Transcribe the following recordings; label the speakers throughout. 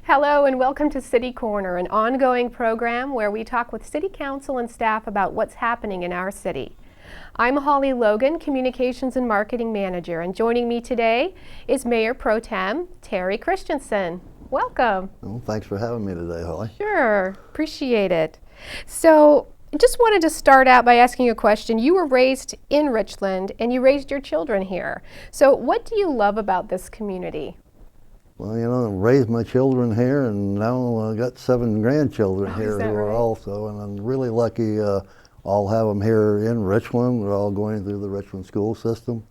Speaker 1: Hello and welcome to City Corner, an ongoing program where we talk with City Council and staff about what's happening in our city. I'm Hollie Logan, Communications and Marketing Manager, and joining me today is Mayor Pro Tem Terry Christensen. Welcome.
Speaker 2: Well, thanks for having me today, Hollie.
Speaker 1: Sure, appreciate it. So, just wanted to start out by asking you a question. You were raised in Richland and you raised your children here. So, what do you love about this community?
Speaker 2: Well, you know, I raised my children here, and now I got 7 grandchildren here who are also, and I'm really lucky. I'll have them here in Richland. They're all going through the Richland school system.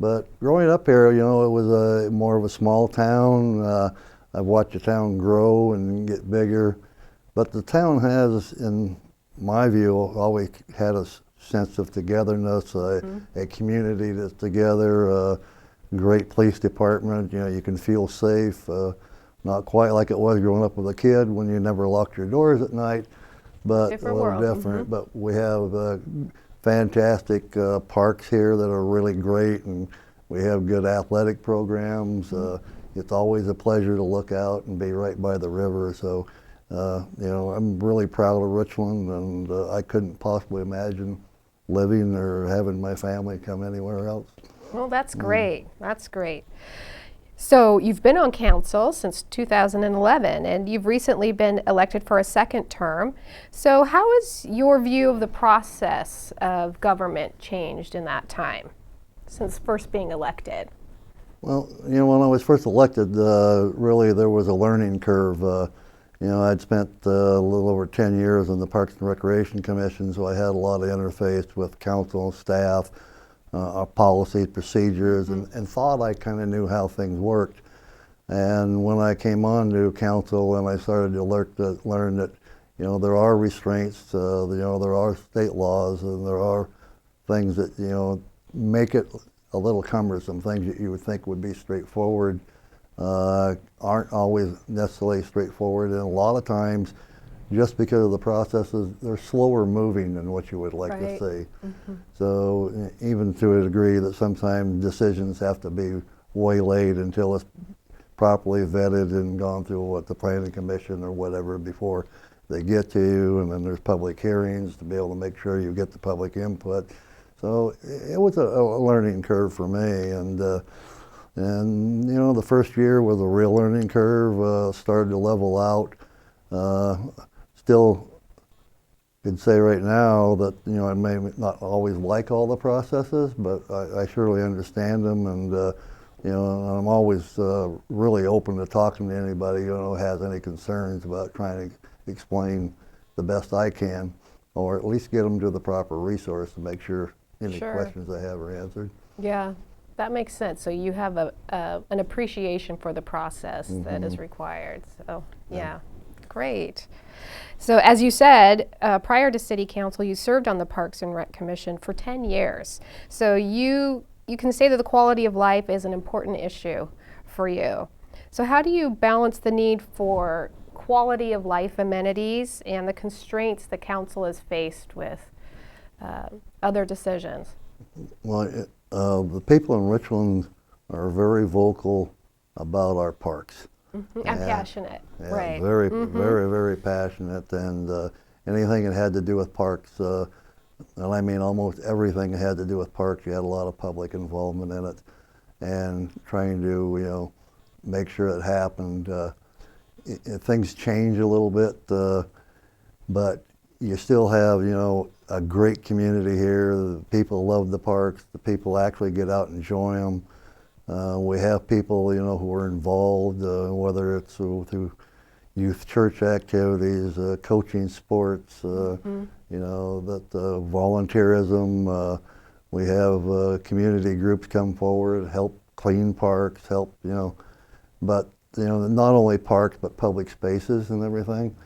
Speaker 2: But growing up here, you know, it was more of a small town. I've watched the town grow and get bigger. But the town has, in my view, always had a sense of togetherness, a community that's together. Great police department, you know, you can feel safe. Not quite like it was growing up with a kid when you never locked your doors at night, but
Speaker 1: Different
Speaker 2: a little
Speaker 1: world.
Speaker 2: different. But we have fantastic parks here that are really great, and we have good athletic programs. It's always a pleasure to look out and be right by the river. So, you know, I'm really proud of Richland, and I couldn't possibly imagine living or having my family come anywhere else.
Speaker 1: Well, that's great. That's great. So you've been on council since 2011, and you've recently been elected for a second term. So how has your view of the process of government changed in that time, since first being elected?
Speaker 2: Well, you know, when I was first elected, really there was a learning curve. You know, I'd spent a little over 10 years on the Parks and Recreation Commission, so I had a lot of interface with council and staff. Our policies, procedures, and thought I kind of knew how things worked. And when I came on to council and I started to learn that, you know, there are restraints, you know, there are state laws, and there are things that, you know, make it a little cumbersome. Things that you would think would be straightforward aren't always necessarily straightforward, and a lot of times, just because of the processes, they're slower moving than what you would like to see. So even to a degree that sometimes decisions have to be waylaid until it's properly vetted and gone through what the planning commission or whatever before they get to you, and then there's public hearings to be able to make sure you get the public input. So it was a learning curve for me, and you know, the first year was a real learning curve. Started to level out. Still could say right now that, you know, I may not always like all the processes, but I surely understand them, and you know, I'm always really open to talking to anybody, you know, who has any concerns about trying to explain the best I can, or at least get them to the proper resource to make sure any questions they have are answered.
Speaker 1: Yeah, that makes sense. So you have an appreciation for the process that is required. So yeah, great. So as you said, prior to City Council, you served on the Parks and Rec Commission for 10 years. So you can say that the quality of life is an important issue for you. So how do you balance the need for quality of life amenities and the constraints the council is faced with other decisions?
Speaker 2: Well, the people in Richland are very vocal about our parks.
Speaker 1: I'm passionate,
Speaker 2: yeah,
Speaker 1: right?
Speaker 2: Very, very, very passionate, and anything that had to do with parks, and I mean almost everything that had to do with parks, you had a lot of public involvement in it, and trying to, you know, make sure it happened. Things change a little bit, but you still have, you know, a great community here. The people love the parks. The people actually get out and enjoy them. We have people, you know, who are involved, whether it's through youth church activities, coaching sports, you know, that volunteerism. We have community groups come forward, help clean parks, help, you know, but, you know, not only parks, but public spaces and everything.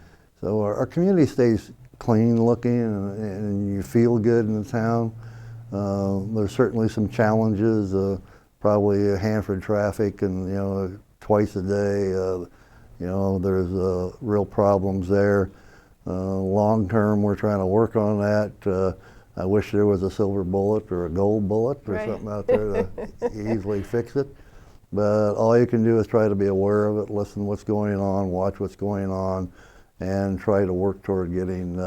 Speaker 2: So our community stays clean looking, and you feel good in the town. There's certainly some challenges. Probably Hanford traffic, and, you know, twice a day, you know, there's real problems there. Long term, we're trying to work on that. I wish there was a silver bullet or a gold bullet or something out there to easily fix it. But all you can do is try to be aware of it, listen to what's going on, watch what's going on, and try to work toward getting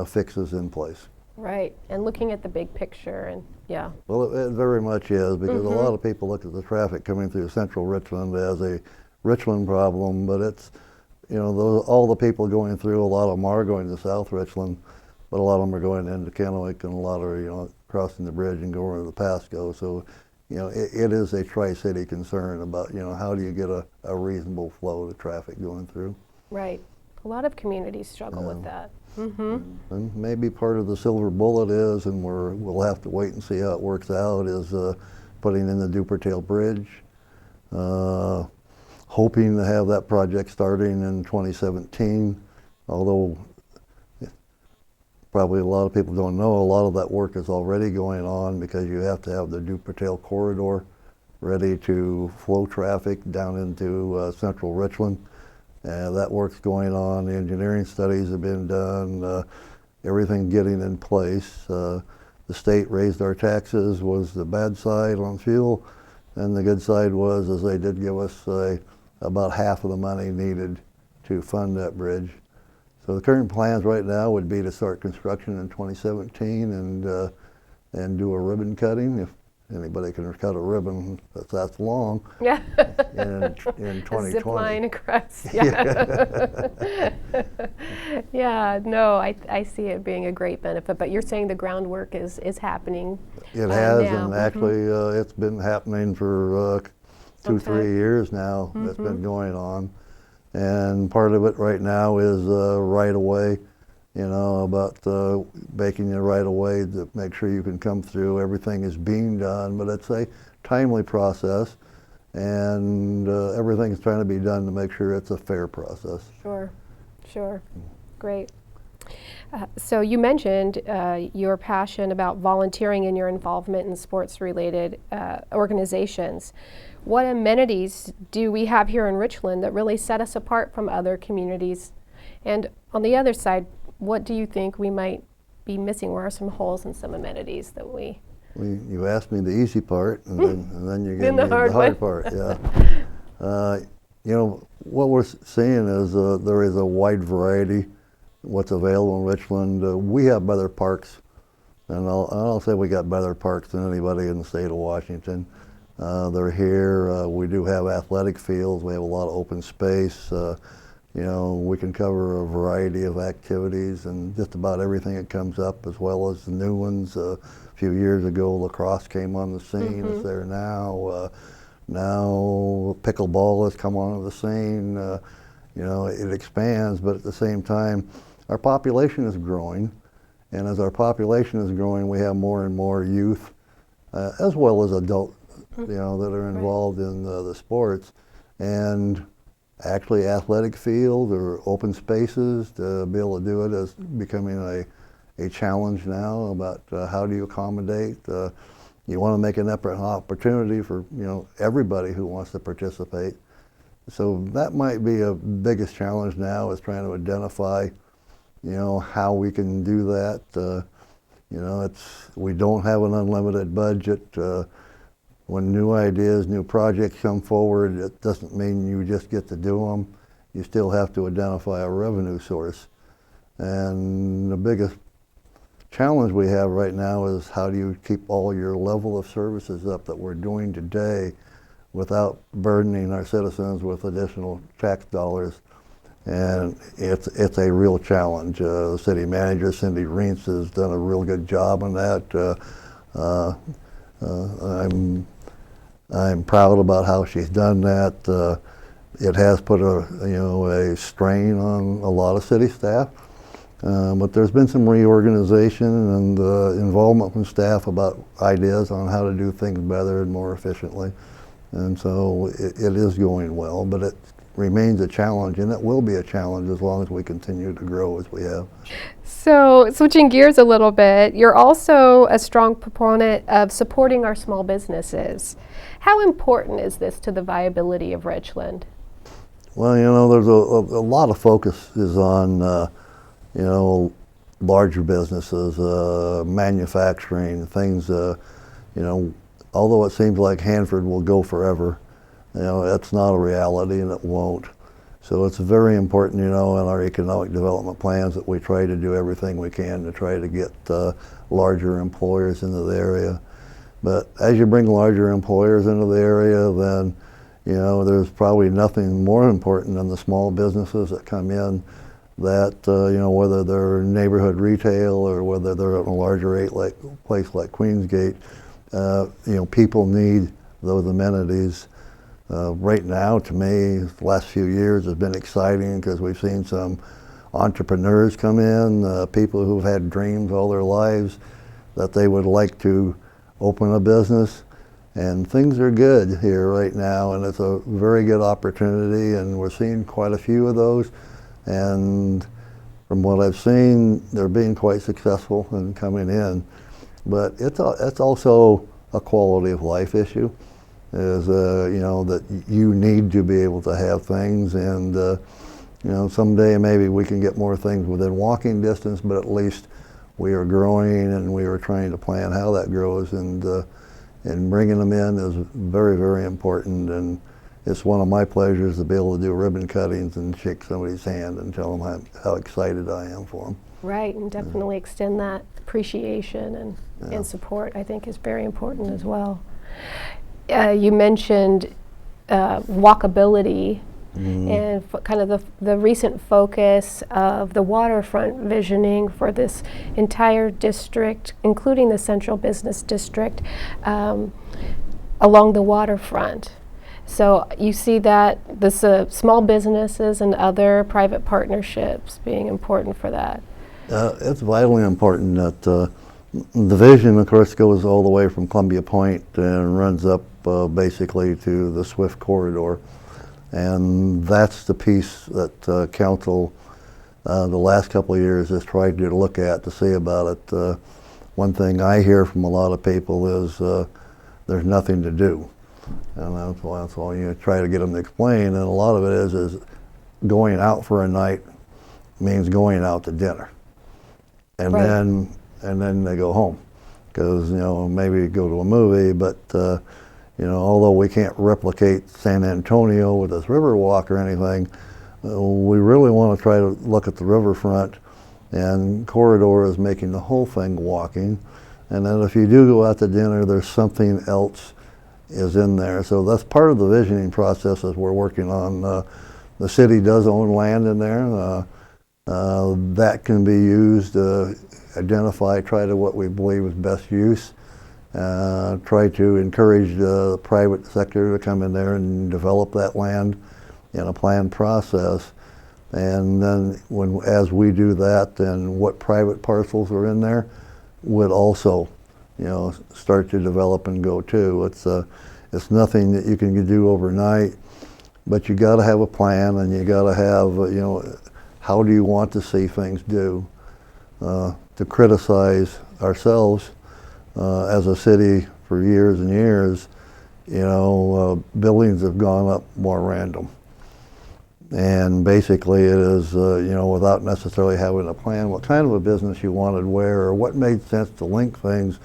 Speaker 2: fixes in place.
Speaker 1: Right, and looking at the big picture, and yeah.
Speaker 2: Well, it very much is, because a lot of people look at the traffic coming through central Richland as a Richland problem, but it's, you know, all the people going through, a lot of them are going to South Richland, but a lot of them are going into Kennewick, and a lot are, you know, crossing the bridge and going to the Pasco. So, you know, it is a tri-city concern about, you know, how do you get a reasonable flow of traffic going through.
Speaker 1: Right. A lot of communities struggle with that.
Speaker 2: And maybe part of the silver bullet is, and we'll have to wait and see how it works out, is putting in the Dupertail Bridge. Hoping to have that project starting in 2017, although probably a lot of people don't know, a lot of that work is already going on, because you have to have the Dupertail corridor ready to flow traffic down into central Richland. That work's going on. The engineering studies have been done, everything getting in place. The state raised our taxes was the bad side on fuel, and the good side was is they did give us about half of the money needed to fund that bridge. So the current plans right now would be to start construction in 2017 and do a ribbon cutting, if anybody can cut a ribbon that's long.
Speaker 1: Yeah.
Speaker 2: in 2020.
Speaker 1: A zip line across. Yeah. Yeah. No, I see it being a great benefit. But you're saying the groundwork is happening.
Speaker 2: It has,
Speaker 1: now.
Speaker 2: and actually it's been happening for 2-3 years now. It's been going on, and part of it right now is right away. You know, about making the right of way to make sure you can come through. Everything is being done, but it's a timely process, and everything's trying to be done to make sure it's a fair process.
Speaker 1: Sure, sure. Great. So you mentioned your passion about volunteering and your involvement in sports-related organizations. What amenities do we have here in Richland that really set us apart from other communities? And on the other side, what do you think we might be missing? Where are some holes in some amenities that we...
Speaker 2: You asked me the easy part, and then you gave me the hard part. Yeah. You know, what we're seeing is there is a wide variety what's available in Richland. We have better parks, and I'll say we got better parks than anybody in the state of Washington. They're here. We do have athletic fields. We have a lot of open space. You know, we can cover a variety of activities and just about everything that comes up, as well as the new ones. A few years ago, lacrosse came on the scene. It's there now. Now pickleball has come onto the scene. You know, it expands, but at the same time, our population is growing. And as our population is growing, we have more and more youth, as well as adults, you know, that are involved in the sports. And actually athletic fields or open spaces to be able to do it is becoming a challenge now about how do you accommodate. You want to make an opportunity for, you know, everybody who wants to participate. So that might be a biggest challenge now, is trying to identify, you know, how we can do that. You know, we don't have an unlimited budget. When new ideas, new projects come forward, it doesn't mean you just get to do them. You still have to identify a revenue source. And the biggest challenge we have right now is how do you keep all your level of services up that we're doing today without burdening our citizens with additional tax dollars. And it's a real challenge. The city manager, Cindy Reentz, has done a real good job on that. I'm proud about how she's done that. It has put a strain on a lot of city staff, but there's been some reorganization and involvement from staff about ideas on how to do things better and more efficiently, and so it is going well. But it remains a challenge, and it will be a challenge as long as we continue to grow as we have.
Speaker 1: So switching gears a little bit, you're also a strong proponent of supporting our small businesses. How important is this to the viability of Richland?
Speaker 2: Well, you know, there's a lot of focus is on, you know, larger businesses, manufacturing, things, you know, although it seems like Hanford will go forever, it's not a reality and it won't. So it's very important, in our economic development plans that we try to do everything we can to try to get larger employers into the area. But as you bring larger employers into the area, then, there's probably nothing more important than the small businesses that come in that, whether they're neighborhood retail or whether they're in a larger place like Queensgate, people need those amenities. Right now, to me, the last few years has been exciting because we've seen some entrepreneurs come in, people who've had dreams all their lives that they would like to open a business. And things are good here right now, and it's a very good opportunity, and we're seeing quite a few of those. And from what I've seen, they're being quite successful in coming in. But it's also a quality of life issue. Is that you need to be able to have things, and someday maybe we can get more things within walking distance, but at least we are growing and we are trying to plan how that grows, and bringing them in is very, very important, and it's one of my pleasures to be able to do ribbon cuttings and shake somebody's hand and tell them how excited I am for them.
Speaker 1: Right, and definitely extend that appreciation and support, I think, is very important as well. You mentioned walkability and kind of the recent focus of the waterfront visioning for this entire district, including the central business district, along the waterfront. So you see that this small businesses and other private partnerships being important for that.
Speaker 2: It's vitally important that the vision, of course, goes all the way from Columbia Point and runs up basically to the Swift corridor. And that's the piece that council the last couple of years has tried to look at to see about it. One thing I hear from a lot of people is there's nothing to do. And that's why you try to get them to explain. And a lot of it is going out for a night means going out to dinner. And
Speaker 1: right.
Speaker 2: then they go home, because maybe go to a movie, but although we can't replicate San Antonio with this river walk or anything, we really want to try to look at the riverfront, and corridor is making the whole thing walking. And then if you do go out to dinner, there's something else is in there. So that's part of the visioning process as we're working on. The city does own land in there. That can be used to identify, try to what we believe is best use. Try to encourage the private sector to come in there and develop that land in a planned process. And then as we do that, then what private parcels are in there would also, start to develop and go too. It's nothing that you can do overnight, but you got to have a plan, and you got to have, how do you want to see things do? To criticize ourselves as a city for years and years, buildings have gone up more random. And basically it is, without necessarily having a plan, what kind of a business you wanted where, or what made sense to link things.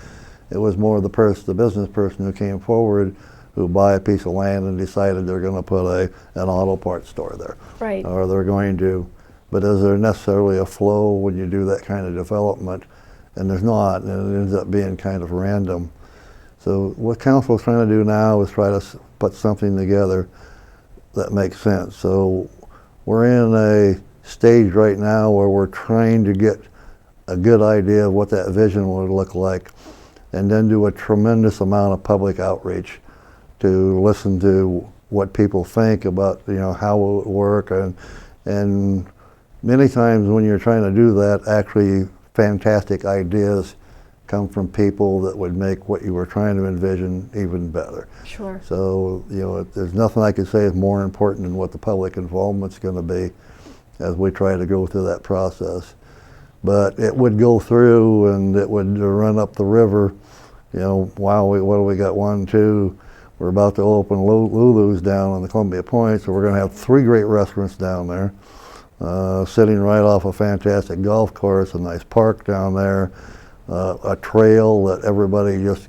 Speaker 2: It was more the business person who came forward, who buy a piece of land and decided they're going to put an auto parts store there.
Speaker 1: Right.
Speaker 2: Or they're going to. But is there necessarily a flow when you do that kind of development? And there's not, and it ends up being kind of random. So what council is trying to do now is try to put something together that makes sense. So we're in a stage right now where we're trying to get a good idea of what that vision would look like, and then do a tremendous amount of public outreach to listen to what people think about, how will it work, and many times when you're trying to do that, actually fantastic ideas come from people that would make what you were trying to envision even better.
Speaker 1: Sure.
Speaker 2: So, there's nothing I could say is more important than what the public involvement's going to be as we try to go through that process. But it would go through, and it would run up the river. Wow, what do we got? 1, 2. We're about to open Lulu's down on the Columbia Point, so we're going to have 3 great restaurants down there. Sitting right off a fantastic golf course, a nice park down there, a trail that everybody just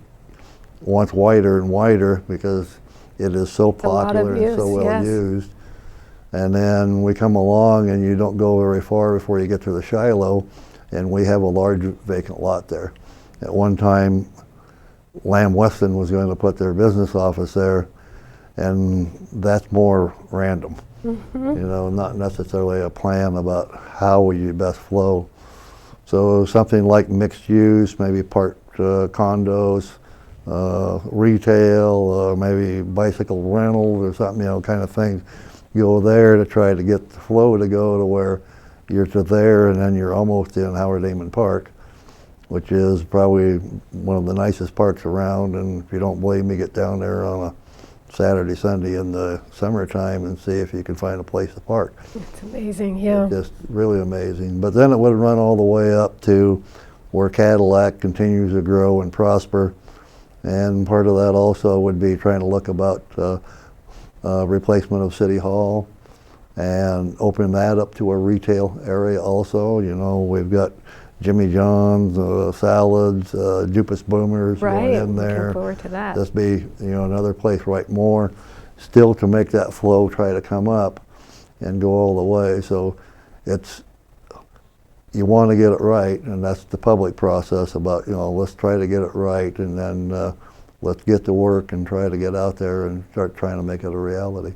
Speaker 2: wants wider and wider because it is so
Speaker 1: a lot of
Speaker 2: popular and so
Speaker 1: use,
Speaker 2: well
Speaker 1: yes.
Speaker 2: used. And then we come along and you don't go very far before you get to the Shiloh, and we have a large vacant lot there. At one time, Lamb Weston was going to put their business office there, and that's more random. Not necessarily a plan about how will you best flow. So something like mixed use, maybe part condos, retail, maybe bicycle rentals or something, kind of things. Go there to try to get the flow to go to where you're to there, and then you're almost in Howard Amon Park, which is probably one of the nicest parks around. And if you don't believe me, get down there on a Saturday, Sunday in the summertime and see if you can find a place to park.
Speaker 1: It's amazing, yeah.
Speaker 2: It's just really amazing. But then it would run all the way up to where Cadillac continues to grow and prosper. And part of that also would be trying to look about replacement of City Hall and open that up to a retail area also. We've got Jimmy John's, salads, Dupas Boomers going in there.
Speaker 1: Looking forward to that.
Speaker 2: Just be, another place right more, still to make that flow try to come up and go all the way. So you want to get it right, and that's the public process about, let's try to get it right, and then let's get to work and try to get out there and start trying to make it a reality.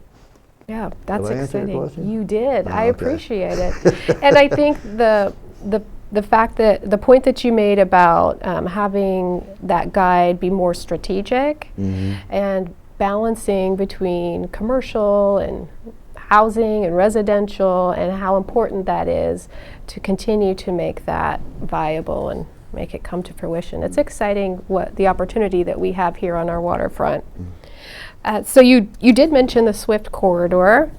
Speaker 1: Yeah, that's
Speaker 2: Did I answer your
Speaker 1: exciting.
Speaker 2: question?
Speaker 1: You did.
Speaker 2: Oh,
Speaker 1: I
Speaker 2: okay.
Speaker 1: appreciate it. And I think the fact that the point that you made about having that guide be more strategic and balancing between commercial and housing and residential, and how important that is to continue to make that viable and make it come to fruition. It's exciting what the opportunity that we have here on our waterfront. So you did mention the Swift corridor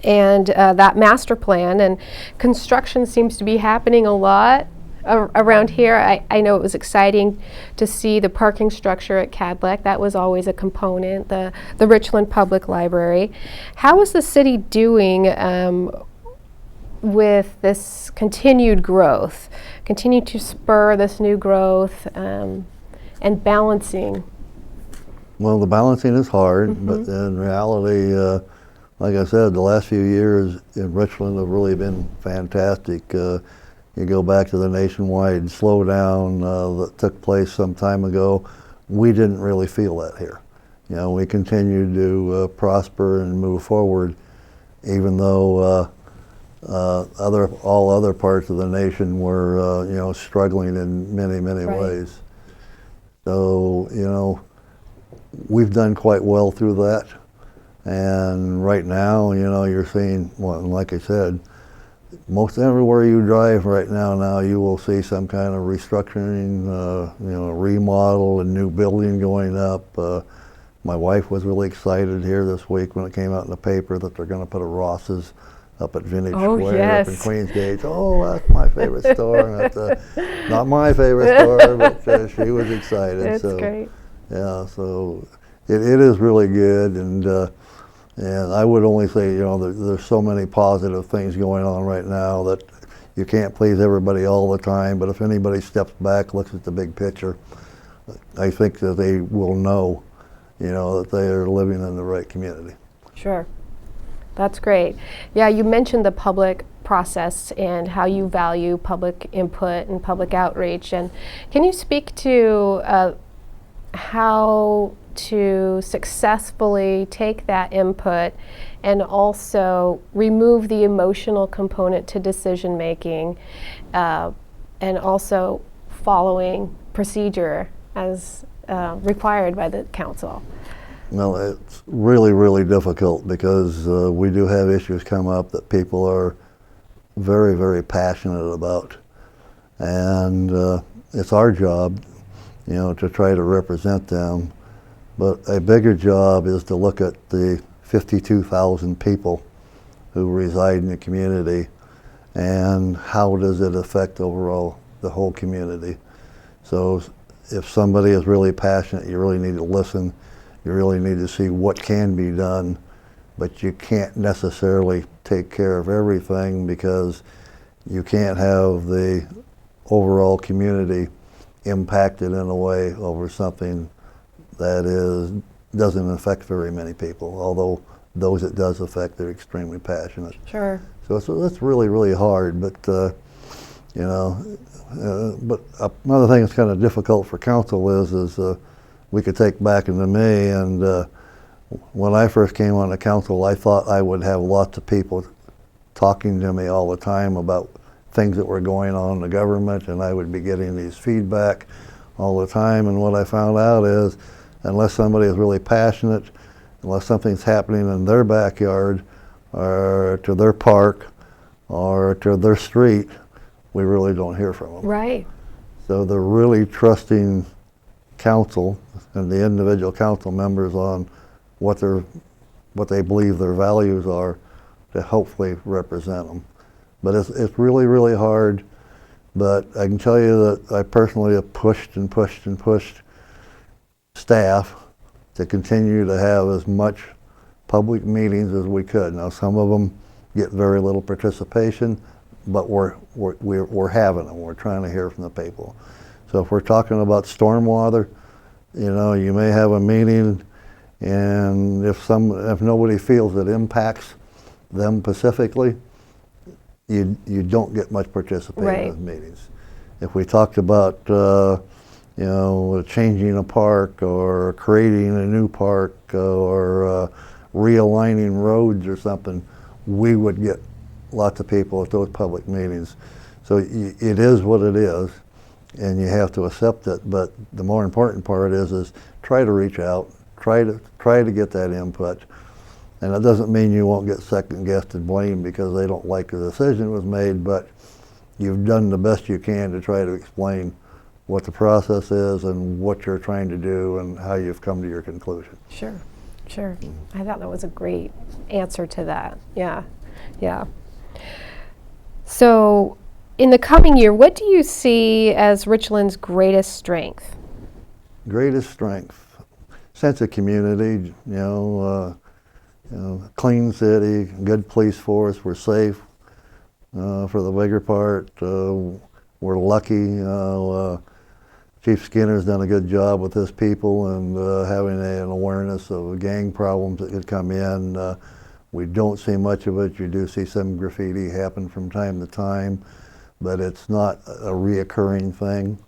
Speaker 1: and that master plan, and construction seems to be happening a lot around here. I know it was exciting to see the parking structure at Cadillac. That was always a component, the Richland Public Library. How is the city doing with this continued growth, continue to spur this new growth and balancing?
Speaker 2: Well, the balancing is hard, but in reality, like I said, the last few years in Richland have really been fantastic. You go back to the nationwide slowdown that took place some time ago, we didn't really feel that here. We continued to prosper and move forward, even though all other parts of the nation were, struggling in many, many ways. So, we've done quite well through that. And right now, you're seeing, well, like I said, most everywhere you drive right now you will see some kind of restructuring, remodel, and new building going up. My wife was really excited here this week when it came out in the paper that they're going to put a Ross's up at Vintage Square up in Queensgate. Oh, that's my favorite store. And that's, not my favorite store, but she was excited.
Speaker 1: That's great.
Speaker 2: Yeah, so it is really good, and I would only say, there's so many positive things going on right now that you can't please everybody all the time, but if anybody steps back, looks at the big picture, I think that they will know, that they are living in the right community.
Speaker 1: Sure. That's great. Yeah, you mentioned the public process and how you value public input and public outreach. And can you speak to how to successfully take that input and also remove the emotional component to decision making, and also following procedure as required by the council?
Speaker 2: Well, it's really, really difficult because we do have issues come up that people are very, very passionate about. And it's our job, to try to represent them. But a bigger job is to look at the 52,000 people who reside in the community and how does it affect overall the whole community. So if somebody is really passionate, you really need to listen. You really need to see what can be done, but you can't necessarily take care of everything because you can't have the overall community impacted in a way over something that doesn't affect very many people, although those it does affect, they're extremely passionate.
Speaker 1: Sure.
Speaker 2: So it's really, really hard, but you know, but another thing that's kind of difficult for council is we could take back into me, and when I first came on the council, I thought I would have lots of people talking to me all the time about things that were going on in the government, and I would be getting these feedback all the time. And what I found out is, unless somebody is really passionate, unless something's happening in their backyard or to their park or to their street, we really don't hear from them.
Speaker 1: Right.
Speaker 2: So they're really trusting council and the individual council members on what they believe their values are to hopefully represent them. But it's really, really hard. But I can tell you that I personally have pushed and pushed and pushed staff to continue to have as much public meetings as we could. Now, some of them get very little participation, but we're having them. We're trying to hear from the people. So if we're talking about stormwater, you know, you may have a meeting, and if nobody feels it impacts them specifically, you don't get much participation
Speaker 1: Right.
Speaker 2: in those meetings. If we talked about you know, changing a park or creating a new park or realigning roads or something, we would get lots of people at those public meetings. So it is what it is, and you have to accept it. But the more important part is try to reach out, try to get that input. And it doesn't mean you won't get second-guessed and blamed because they don't like the decision that was made, but you've done the best you can to try to explain what the process is and what you're trying to do and how you've come to your conclusion.
Speaker 1: Sure. Sure. I thought that was a great answer to that. Yeah. Yeah. So, in the coming year, what do you see as Richland's greatest strength?
Speaker 2: Greatest strength, sense of community, you know, clean city, good police force, we're safe for the bigger part. We're lucky. Chief Skinner's done a good job with his people and having an awareness of gang problems that could come in. We don't see much of it. You do see some graffiti happen from time to time, but it's not a reoccurring thing.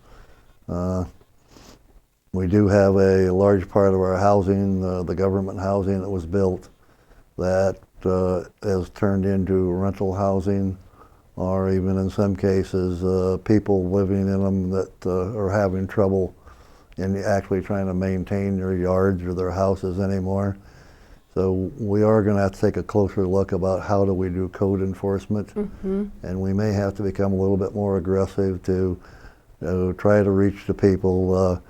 Speaker 2: We do have a large part of our housing, the government housing that was built, that has turned into rental housing, or even in some cases people living in them that are having trouble in actually trying to maintain their yards or their houses anymore. So we are going to have to take a closer look about how do we do code enforcement, and we may have to become a little bit more aggressive to try to reach the people.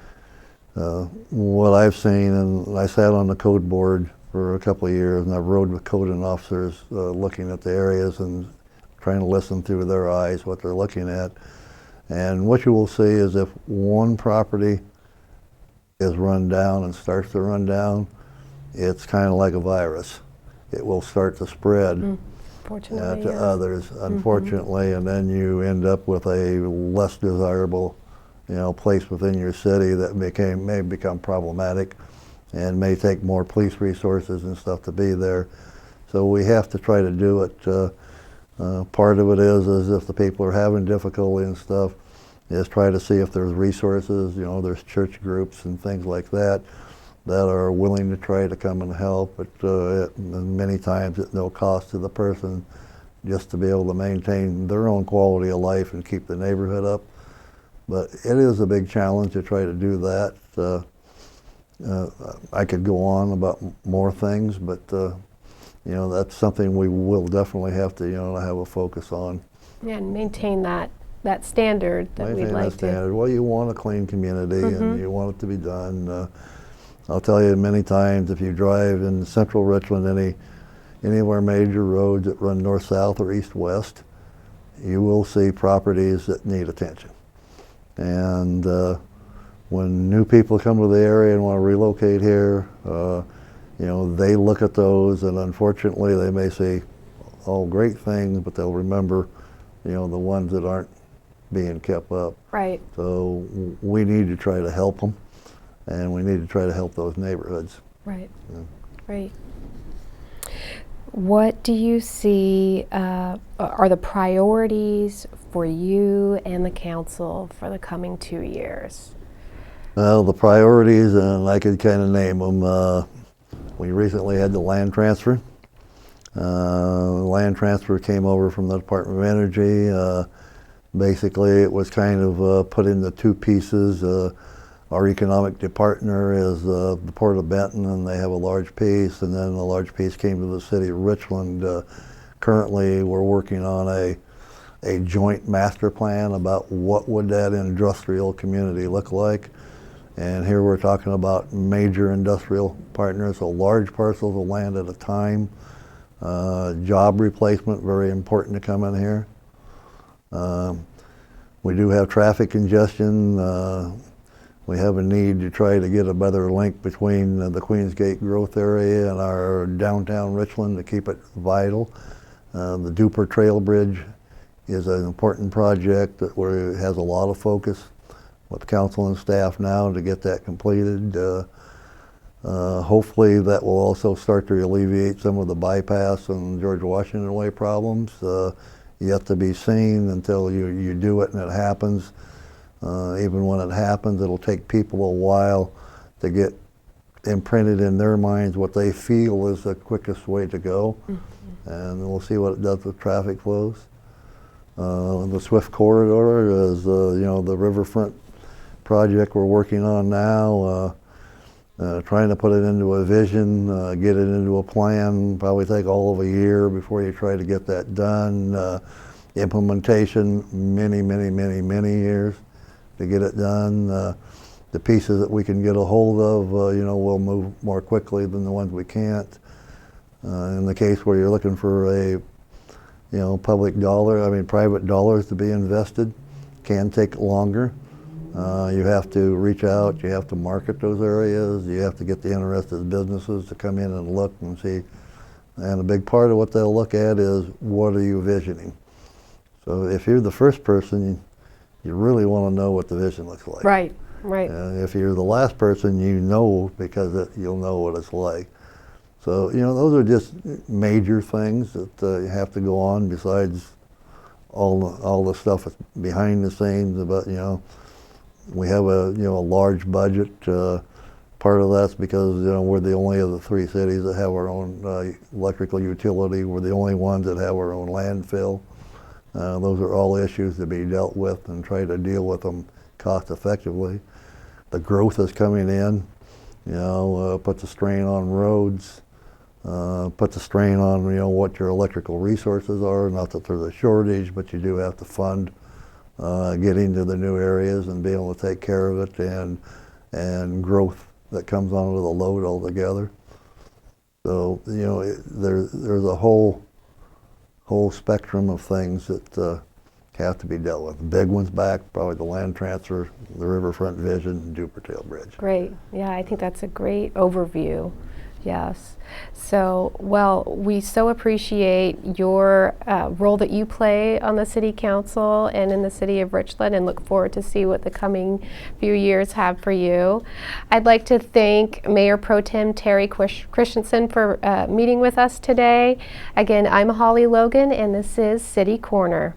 Speaker 2: What I've seen, and I sat on the code board for a couple of years, and I've rode with code officers looking at the areas and trying to listen through their eyes what they're looking at. And what you will see is if one property is run down and starts to run down, it's kind of like a virus. It will start to spread to others, unfortunately, and then you end up with a less desirable, you know, place within your city that may become problematic and may take more police resources and stuff to be there. So we have to try to do it. Part of it is if the people are having difficulty and stuff, is try to see if there's resources, you know, there's church groups and things like that that are willing to try to come and help, but many times at no cost to the person, just to be able to maintain their own quality of life and keep the neighborhood up. But it is a big challenge to try to do that. I could go on about more things, but you know, that's something we will definitely have to, you know, have a focus on.
Speaker 1: Yeah, and maintain that standard that we'd like to.
Speaker 2: Well, you want a clean community and you want it to be done. I'll tell you many times, if you drive in central Richland, any of our major roads that run north-south or east-west, you will see properties that need attention. And when new people come to the area and want to relocate here, you know, they look at those, and unfortunately they may say all great things, but they'll remember, you know, the ones that aren't being kept up.
Speaker 1: Right.
Speaker 2: So we need to try to help them. and we need to try to help those neighborhoods.
Speaker 1: Right.
Speaker 2: Yeah.
Speaker 1: Right. What do you see are the priorities for you and the council for the coming 2 years?
Speaker 2: Well, the priorities, and I could kind of name them. We recently had the land transfer. Land transfer came over from the Department of Energy. Basically, it was kind of put into two pieces. Our economic partner is the Port of Benton, and they have a large piece, and then a large piece came to the city of Richland. Currently, we're working on a joint master plan about what would that industrial community look like. And here we're talking about major industrial partners, so large parcels of land at a time. Job replacement, very important to come in here. We do have traffic congestion. We have a need to try to get a better link between the Queensgate growth area and our downtown Richland to keep it vital. The Duper Trail Bridge is an important project that has a lot of focus with council and staff now to get that completed. Hopefully that will also start to alleviate some of the bypass and George Washington Way problems. Yet to be seen until you do it and it happens. Even when it happens, it'll take people a while to get imprinted in their minds what they feel is the quickest way to go. Mm-hmm. And we'll see what it does with traffic flows. The Swift Corridor is the riverfront project we're working on now. Trying to put it into a vision, get it into a plan, probably take all of a year before you try to get that done. Implementation, many years to get it done. The pieces that we can get a hold of, will move more quickly than the ones we can't. In the case where you're looking for a, private dollars to be invested, can take longer. You have to reach out, you have to market those areas, you have to get the interested businesses to come in and look and see. And a big part of what they'll look at is, what are you visioning? So if you're the first person, you really want to know what the vision looks like.
Speaker 1: Right.
Speaker 2: If you're the last person, because you'll know what it's like. So, those are just major things that have to go on besides all the stuff that's behind the scenes about, we have a large budget. Part of that's because we're the only of the three cities that have our own electrical utility. We're the only ones that have our own landfill. Those are all issues to be dealt with and try to deal with them cost effectively. The growth is coming in, puts a strain on roads, puts a strain on what your electrical resources are. Not that there's a shortage, but you do have to fund getting to the new areas and being able to take care of it, and growth that comes on with a load altogether. So there's a whole spectrum of things that have to be dealt with. The big ones back, probably the land transfer, the Riverfront Vision, and Duper Trail Bridge.
Speaker 1: Great. Yeah, I think that's a great overview. Yes. So, well, we so appreciate your role that you play on the City Council and in the City of Richland, and look forward to see what the coming few years have for you. I'd like to thank Mayor Pro Tem Terry Christensen for meeting with us today. Again, I'm Hollie Logan, and this is City Corner.